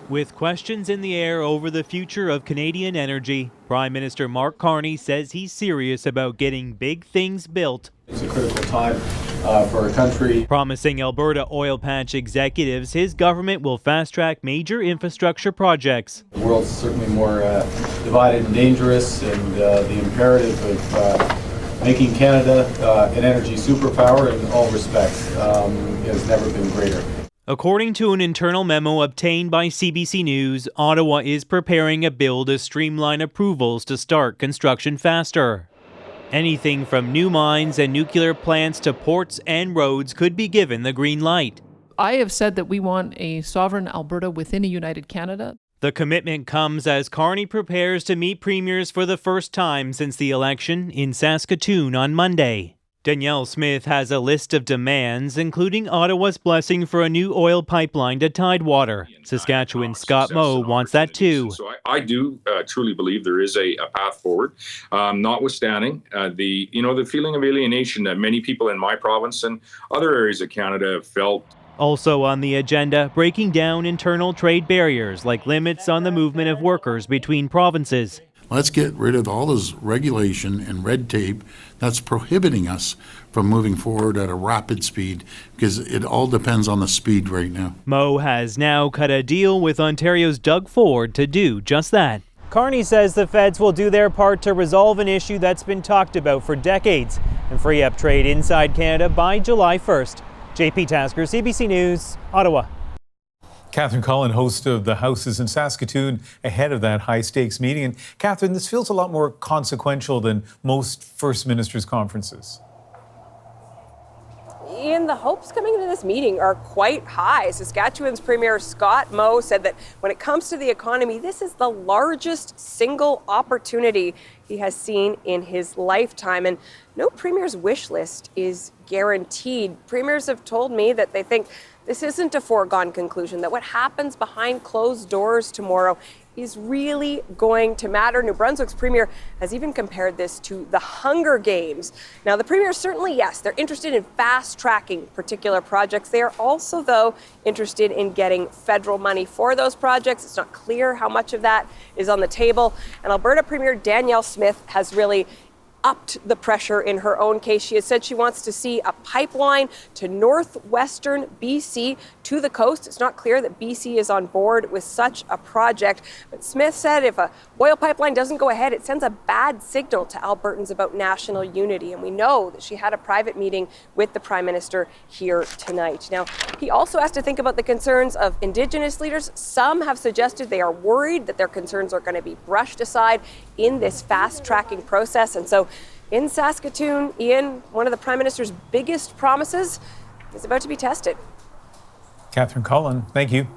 With questions in the air over the future of Canadian energy, Prime Minister Mark Carney says he's serious about getting big things built. It's a critical time for our country. Promising Alberta oil patch executives his government will fast-track major infrastructure projects. The world's certainly more divided and dangerous, and the imperative of making Canada an energy superpower in all respects has never been greater. According to an internal memo obtained by CBC News, Ottawa is preparing a bill to streamline approvals to start construction faster. Anything from new mines and nuclear plants to ports and roads could be given the green light. I have said that we want a sovereign Alberta within a united Canada. The commitment comes as Carney prepares to meet premiers for the first time since the election in Saskatoon on Monday. Danielle Smith has a list of demands, including Ottawa's blessing for a new oil pipeline to Tidewater. Saskatchewan's Scott Moe wants that too. So I do truly believe there is a path forward, notwithstanding the feeling of alienation that many people in my province and other areas of Canada have felt. Also on the agenda, breaking down internal trade barriers like limits on the movement of workers between provinces. Let's get rid of all this regulation and red tape that's prohibiting us from moving forward at a rapid speed, because it all depends on the speed right now. Moe has now cut a deal with Ontario's Doug Ford to do just that. Carney says the feds will do their part to resolve an issue that's been talked about for decades and free up trade inside Canada by July 1st. JP Tasker, CBC News, Ottawa. Catherine Cullen, host of The House, is in Saskatoon ahead of that high-stakes meeting. And Catherine, this feels a lot more consequential than most First Ministers' conferences. Ian, the hopes coming into this meeting are quite high. Saskatchewan's Premier Scott Moe said that when it comes to the economy, this is the largest single opportunity he has seen in his lifetime. And no premier's wish list is guaranteed. Premiers have told me that they think this isn't a foregone conclusion, that what happens behind closed doors tomorrow is really going to matter. New Brunswick's premier has even compared this to the Hunger Games. Now, the premier certainly, yes, they're interested in fast-tracking particular projects. They are also, though, interested in getting federal money for those projects. It's not clear how much of that is on the table. And Alberta Premier Danielle Smith has really upped the pressure in her own case. She has said she wants to see a pipeline to northwestern BC to the coast. It's not clear that BC is on board with such a project. But Smith said if a oil pipeline doesn't go ahead, it sends a bad signal to Albertans about national unity. And we know that she had a private meeting with the Prime Minister here tonight. Now, he also has to think about the concerns of Indigenous leaders. Some have suggested they are worried that their concerns are going to be brushed aside in this fast-tracking process. And so in Saskatoon, Ian, one of the Prime Minister's biggest promises is about to be tested. Catherine Cullen, thank you.